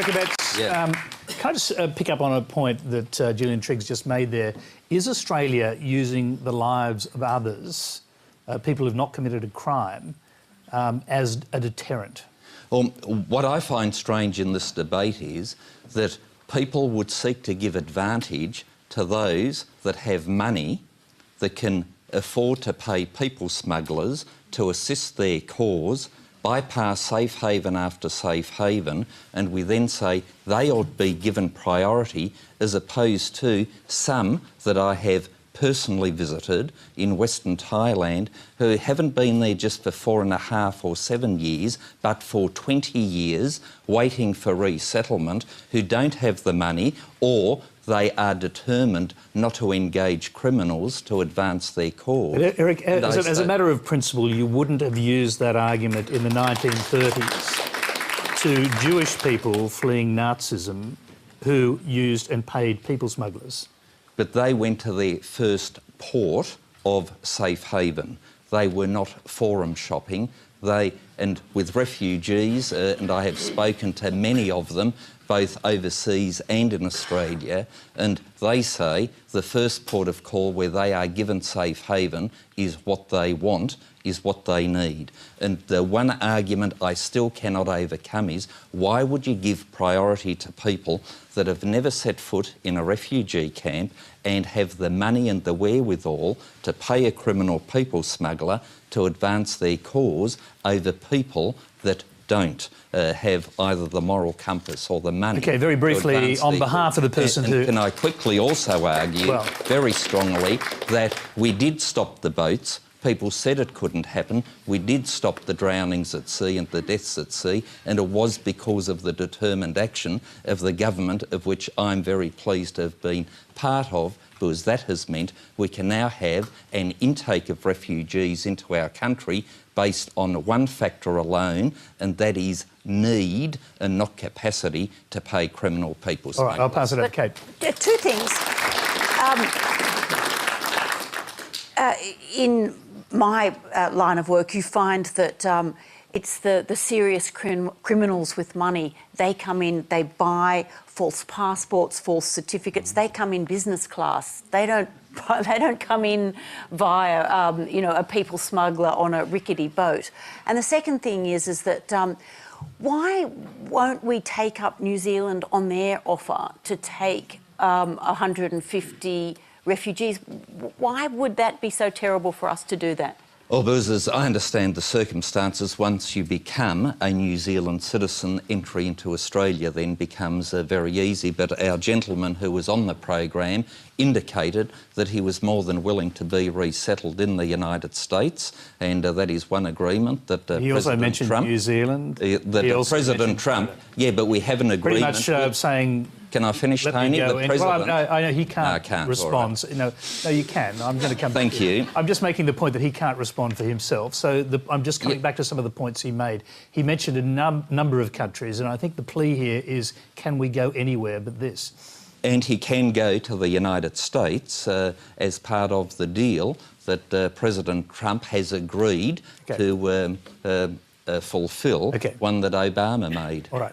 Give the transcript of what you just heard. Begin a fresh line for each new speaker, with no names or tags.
Eric Abetz, can I just pick up on a point that Gillian Triggs just made there? Is Australia using the lives of others, people who've not committed a crime, as a deterrent?
Well, what I find strange in this debate is that people would seek to give advantage to those that have money, that can afford to pay people smugglers to assist their cause, bypass safe haven after safe haven, and we then say they ought to be given priority, as opposed to some that I have personally visited in Western Thailand who haven't been there just for 4.5 or 7 years, but for 20 years waiting for resettlement, who don't have the money, or they are determined not to engage criminals to advance their cause.
But Eric, as a matter of principle, you wouldn't have used that argument in the 1930s to Jewish people fleeing Nazism who used and paid people smugglers.
But they went to their first port of safe haven. They were not forum shopping. And with refugees, and I have spoken to many of them, both overseas and in Australia, and they say the first port of call where they are given safe haven is what they want, is what they need. And the one argument I still cannot overcome is, why would you give priority to people that have never set foot in a refugee camp and have the money and the wherewithal to pay a criminal people smuggler to advance their cause over people that don't have either the moral compass or the money?
OK, very briefly, on behalf of the person who...
Can I quickly also argue very strongly that we did stop the boats. People said it couldn't happen. We did stop the drownings at sea and the deaths at sea, and it was because of the determined action of the government, of which I'm very pleased to have been part of, because that has meant we can now have an intake of refugees into our country based on one factor alone, and that is need and not capacity to pay criminal people smugglers.
All right, I'll pass it over to Kate.
Two things. In my line of work, you find that it's the serious criminals with money. They come in, they buy false passports, false certificates. They come in business class. They don't come in via a people smuggler on a rickety boat. And the second thing is that why won't we take up New Zealand on their offer to take 150 refugees? Why would that be so terrible for us to do that?
Well, because as I understand the circumstances, once you become a New Zealand citizen, entry into Australia then becomes very easy. But our gentleman who was on the program indicated that he was more than willing to be resettled in the United States, and that is one agreement that
he also mentioned Trump, New Zealand.
President Trump, yeah, but we have an agreement.
Pretty much saying...
Can I finish, Tony? The president...
Well, I know he can't respond.
Right.
No, you can. I'm going to come
Thank you.
I'm just making the point that he can't respond for himself. So I'm just coming back to some of the points he made. He mentioned a number of countries, and I think the plea here is, can we go anywhere but this?
And he can go to the United States as part of the deal that President Trump has agreed to fulfil, one that Obama made.
All right.